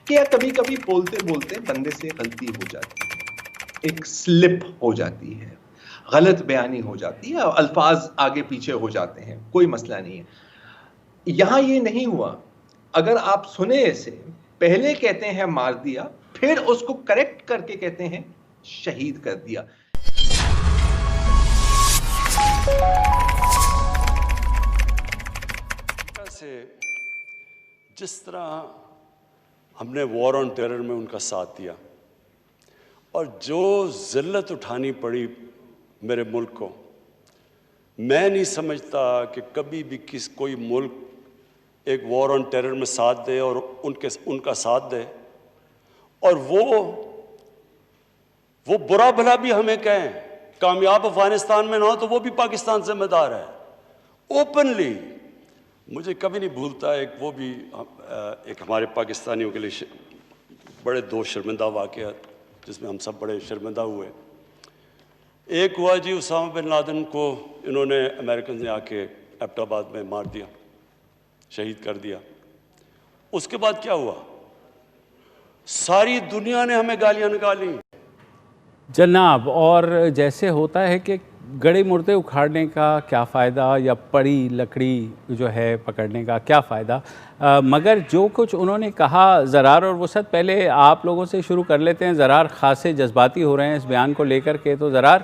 کہ کبھی کبھی بولتے بولتے بندے سے غلطی ہو جاتی ہے، ایک سلپ ہو جاتی ہے، غلط بیانی ہو جاتی ہے، الفاظ آگے پیچھے ہو جاتے ہیں، کوئی مسئلہ نہیں ہے۔ یہاں یہ نہیں ہوا، اگر آپ سنیں اسے، پہلے کہتے ہیں مار دیا، پھر اس کو کریکٹ کر کے کہتے ہیں شہید کر دیا۔ سے جس طرح ہم نے وار آن ٹیرر میں ان کا ساتھ دیا اور جو ذلت اٹھانی پڑی میرے ملک کو، میں نہیں سمجھتا کہ کبھی بھی کوئی ملک ایک وار آن ٹیرر میں ساتھ دے اور ان کا ساتھ دے اور وہ برا بھلا بھی ہمیں کہیں کامیاب افغانستان میں نہ ہو تو وہ بھی پاکستان ذمہ دار ہے اوپنلی۔ مجھے کبھی نہیں بھولتا وہ بھی ایک ہمارے پاکستانیوں کے لیے بڑے دو شرمندہ واقعات جس میں ہم سب بڑے شرمندہ ہوئے۔ ایک ہوا جی اسامہ بن لادن کو انہوں نے امریکن نے آ کے ایبٹ آباد میں مار دیا، شہید کر دیا۔ اس کے بعد کیا ہوا؟ ساری دنیا نے ہمیں گالیاں نکالی جناب۔ اور جیسے ہوتا ہے کہ گڑے مردے اکھاڑنے کا کیا فائدہ یا پڑی لکڑی جو ہے پکڑنے کا کیا فائدہ، مگر جو کچھ انہوں نے کہا زرار اور وسعت، پہلے آپ لوگوں سے شروع کر لیتے ہیں۔ زرار خاصے جذباتی ہو رہے ہیں اس بیان کو لے کر کے، تو زرار۔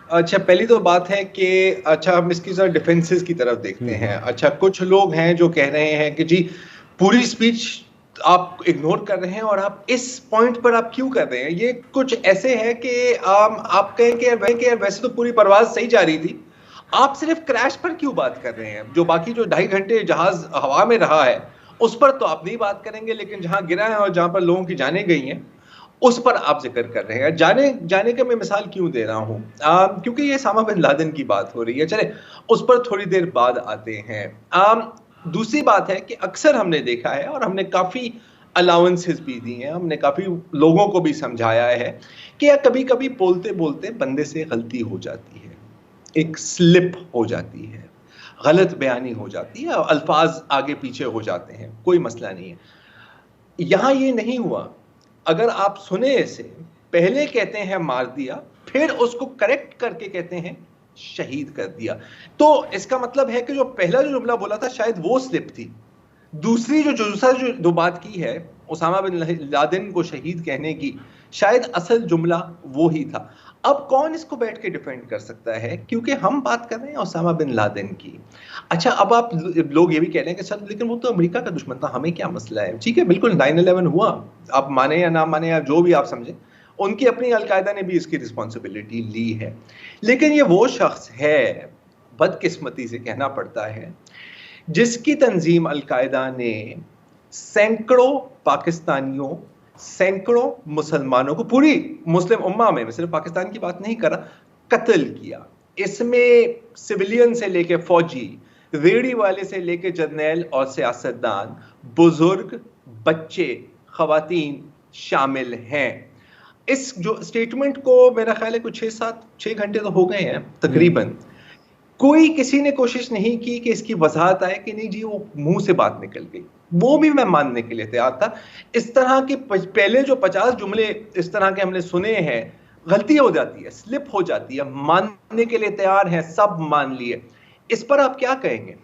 اچھا، پہلی تو بات ہے کہ ہم اس کی ذرا ڈیفنسز کی طرف دیکھتے ہیں۔ کچھ لوگ ہیں جو کہہ رہے ہیں کہ جی پوری سپیچ آپ اگنور کر رہے ہیں اور آپ اس پوائنٹ پر آپ کیوں کر رہے ہیں۔ یہ کچھ ایسے ہے کہ آپ کہیں کہ ویسے تو پوری پرواز صحیح جا رہی تھی، آپ صرف کریش پر کیوں بات کر رہے ہیں؟ جو باقی جو 2.5 گھنٹے جہاز ہوا میں رہا ہے اس پر تو آپ نہیں بات کریں گے، لیکن جہاں گرا ہے اور جہاں پر لوگوں کی جانیں گئی ہیں اس پر آپ ذکر کر رہے ہیں۔ جانے کا میں مثال کیوں دے رہا ہوں؟ کیونکہ یہ اسامہ بن لادن کی بات ہو رہی ہے، چلے اس پر تھوڑی دیر بعد آتے ہیں۔ دوسری بات ہے کہ اکثر ہم نے دیکھا ہے اور ہم نے کافی الاؤنسز بھی دی ہیں، ہم نے کافی لوگوں کو بھی سمجھایا ہے کہ کبھی کبھی بولتے بولتے بندے سے غلطی ہو جاتی ہے، ایک سلپ ہو جاتی ہے، غلط بیانی ہو جاتی ہے، الفاظ آگے پیچھے ہو جاتے ہیں، کوئی مسئلہ نہیں ہے۔ یہاں یہ نہیں ہوا، اگر آپ سنیں اسے، پہلے کہتے ہیں مار دیا، پھر اس کو کریکٹ کر کے کہتے ہیں شہید کر دیا، تو اس کا مطلب ہے کہ جو پہلا جو جملہ بولا تھا شاید وہ سلپ تھی، دوسری جو بات کی ہے اسامہ بن لادن کو شہید کہنے کی، شاید اصل جملہ وہی تھا۔ اب کون اس کو بیٹھ کے ڈیفینڈ کر سکتا ہے؟ کیونکہ ہم بات کر رہے ہیں اسامہ بن لادن کی۔ اچھا، اب آپ لوگ یہ بھی کہہ رہے ہیں کہ سر لیکن وہ تو امریکہ کا دشمن تھا، ہمیں کیا مسئلہ ہے؟ ٹھیک ہے، بالکل 9/11 ہوا، آپ مانیں یا نہ مانیں یا جو بھی آپ سمجھیں، ان کی اپنی القاعدہ نے بھی اس کی رسپانسبلٹی لی ہے، لیکن یہ وہ شخص ہے، بدقسمتی سے کہنا پڑتا ہے، جس کی تنظیم القاعدہ نے سینکڑوں پاکستانیوں، سینکڑوں مسلمانوں کو، پوری مسلم امہ میں صرف پاکستان کی بات نہیں کر رہا، قتل کیا۔ اس میں سویلین سے لے کے فوجی، ریڑھی والے سے لے کے جرنیل اور سیاستدان، بزرگ، بچے، خواتین شامل ہیں۔ اس جو اسٹیٹمنٹ کو میرا خیال ہے کچھ 6 گھنٹے تو ہو گئے ہیں تقریباً، کوئی کسی نے کوشش نہیں کی کہ اس کی وضاحت آئے کہ نہیں جی وہ منہ سے بات نکل گئی، وہ بھی میں ماننے کے لیے تیار تھا۔ اس طرح کے پہلے جو 50 جملے اس طرح کے ہم نے سنے ہیں، غلطی ہو جاتی ہے، سلپ ہو جاتی ہے، ماننے کے لیے تیار ہیں، سب مان لیے، اس پر آپ کیا کہیں گے؟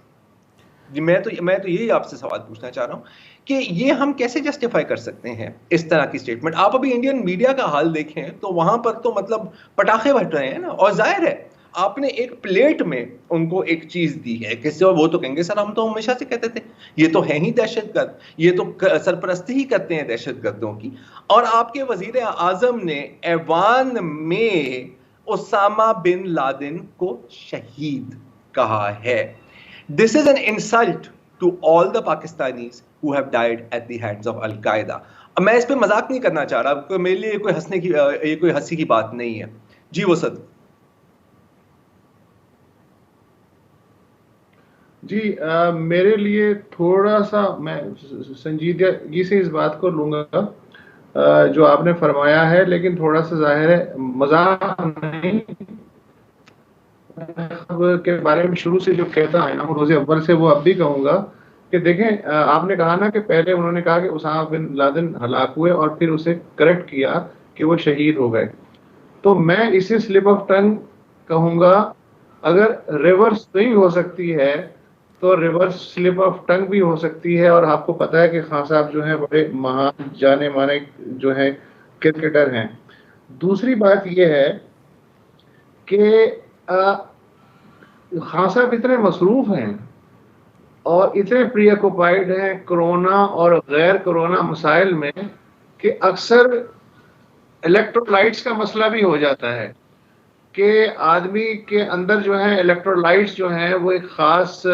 جی میں تو یہی آپ سے سوال پوچھنا چاہ رہا ہوں کہ یہ ہم کیسے جسٹیفائی کر سکتے ہیں اس طرح کی سٹیٹمنٹ؟ آپ ابھی انڈین میڈیا کا حال دیکھیں تو وہاں پر تو مطلب پٹاخے پھٹ رہے ہیں نا، اور ظاہر ہے آپ نے ایک پلیٹ میں ان کو ایک چیز دی ہے، کس سے وہ تو کہیں گے سر ہم تو ہمیشہ سے کہتے تھے یہ تو ہے ہی دہشت گرد، یہ تو سرپرستی ہی کرتے ہیں دہشت گردوں کی، اور آپ کے وزیر اعظم نے ایوان میں اسامہ بن لادن کو شہید کہا ہے۔ This is an insult to all the Pakistanis who have died at the hands of Al-Qaeda۔ اب میں اس پہ مذاق نہیں کرنا چاہ رہا، میرے لیے یہ کوئی ہنسی کی بات نہیں ہے۔ جی وسعت۔ جی میرے لیے تھوڑا سا میں سنجیدگی سے اس بات کو لوں گا جو آپ نے فرمایا ہے، لیکن تھوڑا سا ظاہر ہے مذاق نہیں کے بارے میں شروع سے جو کہتا ہے نا روز اول سے، وہ اب بھی کہوں گا کہ دیکھیں آپ نے کہا نا کہ پہلے انہوں نے کہا کہ اسامہ بن لادن ہلاک ہوئے اور پھر اسے کریکٹ کیا کہ وہ شہید ہو گئے. تو میں اسے سلپ آف ٹنگ کہوں گا. اگر ریورس نہیں ہو سکتی ہے تو ریورس سلپ آف ٹنگ بھی ہو سکتی ہے. اور آپ کو پتا ہے کہ خان صاحب جو ہیں بڑے مہان جانے مانے جو ہیں کرکٹر ہیں. دوسری بات یہ ہے کہ خان صاحب اتنے مصروف ہیں اور اتنے پری آکوپائڈ ہیں کرونا اور غیر کرونا مسائل میں کہ اکثر الیکٹرولائٹس کا مسئلہ بھی ہو جاتا ہے کہ آدمی کے اندر جو ہے الیکٹرولائٹس جو ہیں وہ ایک خاص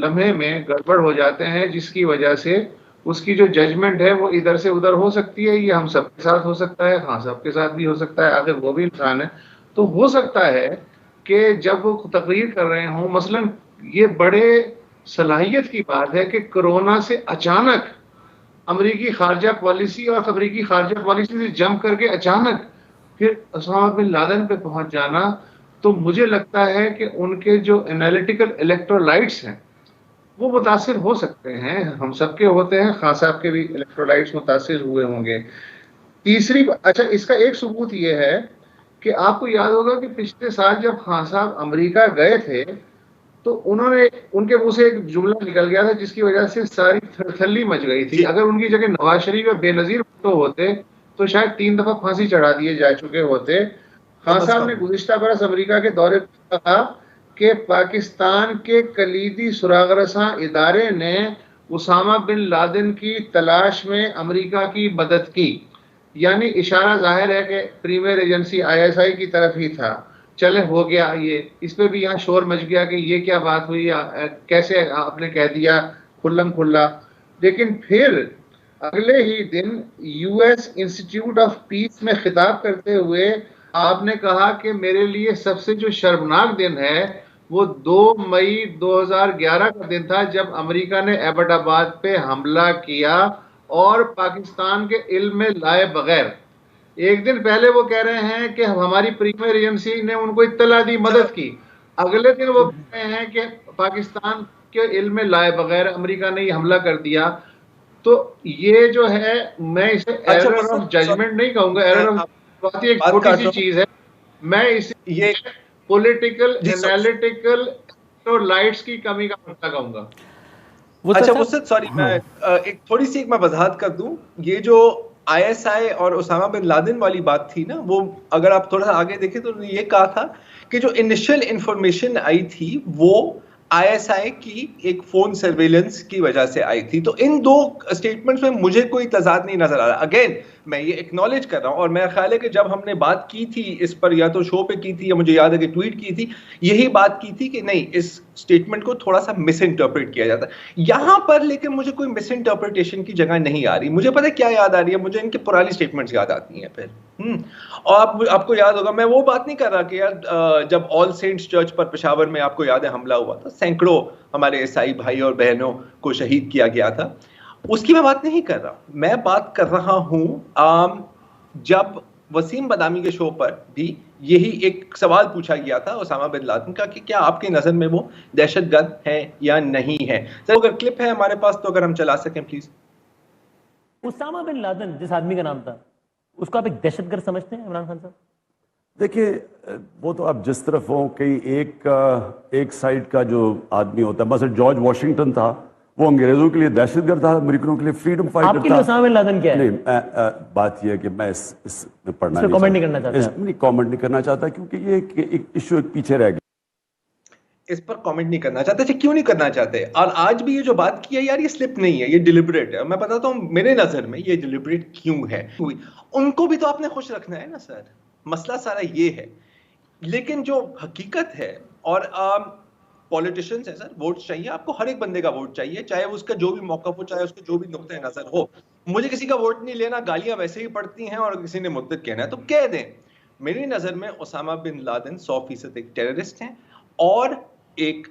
لمحے میں گڑبڑ ہو جاتے ہیں جس کی وجہ سے اس کی جو ججمنٹ ہے وہ ادھر سے ادھر ہو سکتی ہے. یہ ہم سب کے ساتھ ہو سکتا ہے, خان صاحب کے ساتھ بھی ہو سکتا ہے, آخر وہ بھی انسان ہے. تو ہو سکتا ہے کہ جب وہ تقریر کر رہے ہوں, مثلا یہ بڑے صلاحیت کی بات ہے کہ کرونا سے اچانک امریکی خارجہ پالیسی اور امریکی خارجہ پالیسی سے جم کر کے اچانک پھر اسامہ بن لادن پہ پہنچ جانا, تو مجھے لگتا ہے کہ ان کے جو انالیٹیکل الیکٹرولائٹس ہیں وہ متاثر ہو سکتے ہیں. ہم سب کے ہوتے ہیں, خان صاحب کے بھی الیکٹرولائٹس متاثر ہوئے ہوں گے. تیسری اچھا اس کا ایک ثبوت یہ ہے کہ آپ کو یاد ہوگا کہ پچھلے سال جب خان صاحب امریکہ گئے تھے تو انہوں نے ان کے منہ سے ایک جملہ نکل گیا تھا جس کی وجہ سے ساری تھلی مچ گئی تھی. اگر ان کی جگہ نواز شریف یا بے نظیر بھٹو ہوتے تو شاید 3 دفعہ پھانسی چڑھا دیے جا چکے ہوتے. خان صاحب نے گزشتہ برس امریکہ کے دورے پر کہا کہ پاکستان کے کلیدی سراغ رساں ادارے نے اسامہ بن لادن کی تلاش میں امریکہ کی مدد کی. یعنی اشارہ ظاہر ہے کہ پریمیئر ایجنسی ISI کی طرف ہی تھا. چلے ہو گیا, یہ اس پہ بھی یہاں شور مچ گیا کہ یہ کیا بات ہوئی, کیسے آپ نے کہہ دیا کھلم کھلا. لیکن پھر اگلے ہی دن US انسٹیٹیوٹ آف پیس میں خطاب کرتے ہوئے آپ نے کہا کہ میرے لیے سب سے جو شرمناک دن ہے وہ 2 مئی 2011 کا دن تھا جب امریکہ نے ایبٹ آباد پہ حملہ کیا اور پاکستان کے علم میں لائے بغیر. ایک دن پہلے وہ کہہ رہے ہیں کہ ہماری پریمیئر ایجنسی نے ان کو اطلاع دی, مدد کی. اگلے دن وہ کہہ رہے ہیں کہ پاکستان کے علم میں لائے بغیر امریکہ نے یہ حملہ کر دیا. تو یہ جو ہے میں اسے ایرر آف ججمنٹ نہیں کہوں گا, ایرر آف بہت ہی ایک چھوٹی سی چیز ہے. میں اسے پولیٹیکل انالیٹیکل لائٹس کی کمی کا مسئلہ کہوں گا. اچھا وسط سوری میں ایک تھوڑی سی میں وضاحت کر دوں. یہ جو ISI اور اسامہ بن لادن والی بات تھی نا, وہ اگر آپ تھوڑا سا آگے دیکھیں تو انہوں نے یہ کہا تھا کہ جو انیشل انفارمیشن آئی تھی وہ ISI کی ایک فون سرویلنس کی وجہ سے آئی تھی. تو ان دو اسٹیٹمنٹس میں مجھے کوئی تضاد نہیں نظر آ رہا. اگین میں یہ ایکنالج کر رہا ہوں, اور میرا خیال ہے کہ جب ہم نے بات کی تھی اس پر, یا تو شو پہ کی تھی یا مجھے یاد ہے کہ ٹویٹ کی تھی, یہی بات کی تھی کہ نہیں اس اسٹیٹمنٹ کو تھوڑا سا مس انٹرپریٹ کیا جاتا ہے یہاں پر. لیکن مجھے کوئی مس انٹرپریٹیشن کی جگہ نہیں آ رہی. مجھے پتہ کیا یاد آ رہی ہے, مجھے ان کی پرانی اسٹیٹمنٹس یاد آتی ہیں پھر. اور آپ کو یاد ہوگا, میں وہ بات نہیں کر رہا کہ یار جب آل سینٹس چرچ پر پشاور میں آپ کو یاد ہے حملہ ہوا تھا, سینکڑوں ہمارے عیسائی بھائی اور بہنوں کو شہید کیا گیا تھا, اس کی میں بات نہیں کر رہا. میں بات کر رہا ہوں جب وسیم بدامی کے شو پر بھی یہی ایک سوال پوچھا گیا تھا اسامہ بن لادن کا کہ کیا آپ کی نظر میں وہ دہشت گرد ہے یا نہیں ہے. سر اگر کلپ ہے ہمارے پاس تو اگر ہم چلا سکیں پلیز. اسامہ بن لادن جس آدمی کا نام تھا اس کو آپ ایک دہشت گرد سمجھتے ہیں عمران خان صاحب؟ دیکھیے وہ تو آپ جس طرف ہوں, کئی ایک سائڈ کا جو آدمی ہوتا ہے, مثلا جارج واشنگٹن تھا, وہ انگریزوں کے لیے دہشت گرد تھا, امریکنوں کے لیے فریڈم فائٹر تھا. آپ کے لیے اسامہ بن لادن کیا ہے؟ نہیں, بات یہ ہے کہ میں اس میں پڑھنا کامنٹ نہیں کرنا چاہتا, کامنٹ نہیں کرنا چاہتا کیونکہ یہ ایک ایشو ایک پیچھے رہ گیا. اس پر کامنٹ نہیں کرنا چاہتے. اچھا کیوں نہیں کرنا چاہتے؟ اور آج بھی یہ جو بات کی ہے یار, یہ سلپ نہیں ہے, یہ ڈیلیبریٹ ہے. میں بتاتا ہوں میرے نظر میں یہ ڈیلیبریٹ کیوں ہے. ان کو بھی تو آپ نے خوش رکھنا ہے نا سر, مسئلہ سارا یہ ہے. لیکن جو حقیقت ہے, اور پولیٹیشینز ہیں سر, ووٹ چاہیے آپ کو, ہر ایک بندے کا ووٹ چاہیے, چاہے اس کا جو بھی موقف ہو, چاہے اس کا جو بھی نقطہ نظر ہو. مجھے کسی کا ووٹ نہیں لینا, گالیاں ویسے ہی پڑتی ہیں, اور کسی نے مدت کہنا ہے تو کہہ دیں. میری نظر میں اسامہ بن لادن 100% ایک ٹیررسٹ ہیں, اور ایک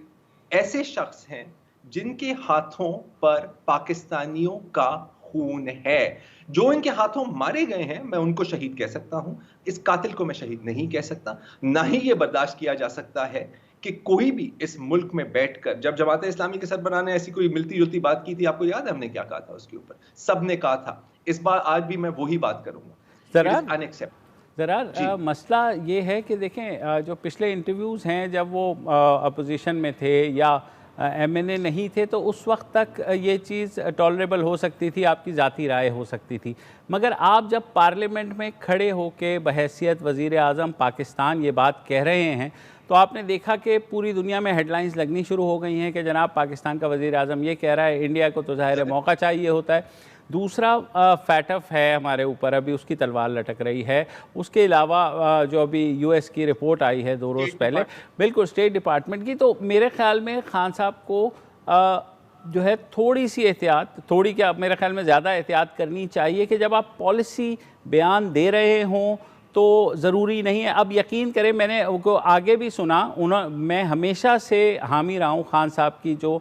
ایسے شخص ہیں جن کے ہاتھوں پر پاکستانیوں کا خون ہے. جو ان کے ہاتھوں مارے گئے ہیں میں ان کو شہید کہہ سکتا ہوں, اس قاتل کو میں شہید نہیں کہہ سکتا. نہ ہی یہ برداشت کیا جا سکتا ہے کہ کوئی بھی اس ملک میں بیٹھ کر, جب جماعت اسلامی کے سربراہ نے ایسی کوئی ملتی جلتی بات کی تھی, آپ کو یاد ہے ہم نے کیا کہا تھا اس کے اوپر؟ سب نے کہا تھا. اس بار آج بھی میں وہی بات کروں گا. ذرا مسئلہ یہ ہے کہ دیکھیں جو پچھلے انٹرویوز ہیں جب وہ اپوزیشن میں تھے یا ایم این اے نہیں تھے تو اس وقت تک یہ چیز ٹالریبل ہو سکتی تھی, آپ کی ذاتی رائے ہو سکتی تھی. مگر آپ جب پارلیمنٹ میں کھڑے ہو کے بحیثیت وزیر اعظم پاکستان یہ بات کہہ رہے ہیں تو آپ نے دیکھا کہ پوری دنیا میں ہیڈ لائنز لگنی شروع ہو گئی ہیں کہ جناب پاکستان کا وزیر اعظم یہ کہہ رہا ہے, انڈیا کو تو ظاہر موقع چاہیے ہوتا ہے. دوسرا فیٹف ہے ہمارے اوپر, ابھی اس کی تلوار لٹک رہی ہے. اس کے علاوہ جو ابھی یو ایس کی رپورٹ آئی ہے 2 روز پہلے, بالکل اسٹیٹ ڈپارٹمنٹ کی, تو میرے خیال میں خان صاحب کو جو ہے تھوڑی سی احتیاط, تھوڑی کیا میرے خیال میں زیادہ احتیاط کرنی چاہیے کہ جب آپ پالیسی بیان دے رہے ہوں تو ضروری نہیں ہے. اب یقین کریں میں نے آگے بھی سنا, میں ہمیشہ سے حامی رہا ہوں خان صاحب کی جو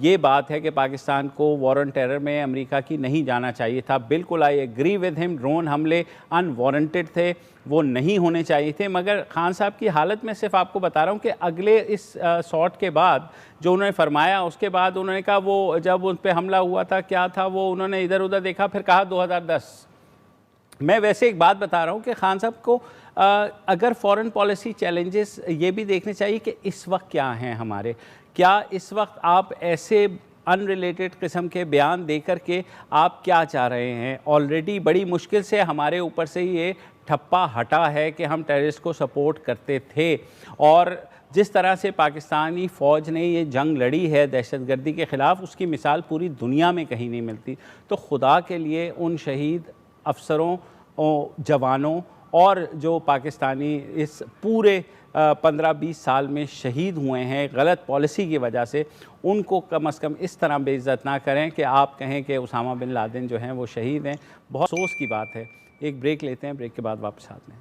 یہ بات ہے کہ پاکستان کو وار آن ٹیرر میں امریکہ کی نہیں جانا چاہیے تھا. بالکل I agree with them, drone حملے ان وارنٹڈ تھے, وہ نہیں ہونے چاہیے تھے. مگر خان صاحب کی حالت میں صرف آپ کو بتا رہا ہوں کہ اگلے اس سارٹ کے بعد جو انہوں نے فرمایا, اس کے بعد انہوں نے کہا وہ جب ان پہ حملہ ہوا تھا کیا تھا, وہ انہوں نے ادھر ادھر دیکھا, پھر کہا 2010. میں ویسے ایک بات بتا رہا ہوں کہ خان صاحب کو اگر فورن پالیسی چیلنجز یہ بھی دیکھنے چاہیے کہ اس وقت کیا ہیں ہمارے, کیا اس وقت آپ ایسے ان ریلیٹڈ قسم کے بیان دے کر کے آپ کیا چاہ رہے ہیں. آلریڈی بڑی مشکل سے ہمارے اوپر سے یہ ٹھپا ہٹا ہے کہ ہم ٹیررسٹ کو سپورٹ کرتے تھے, اور جس طرح سے پاکستانی فوج نے یہ جنگ لڑی ہے دہشت گردی کے خلاف, اس کی مثال پوری دنیا میں کہیں نہیں ملتی. تو خدا کے لیے ان شہید افسروں, جوانوں اور جو پاکستانی اس پورے 15-20 سال میں شہید ہوئے ہیں غلط پالیسی کی وجہ سے, ان کو کم از کم اس طرح بے عزت نہ کریں کہ آپ کہیں کہ اسامہ بن لادن جو ہیں وہ شہید ہیں. بہت افسوس کی بات ہے. ایک بریک لیتے ہیں, بریک کے بعد واپس آتے ہیں.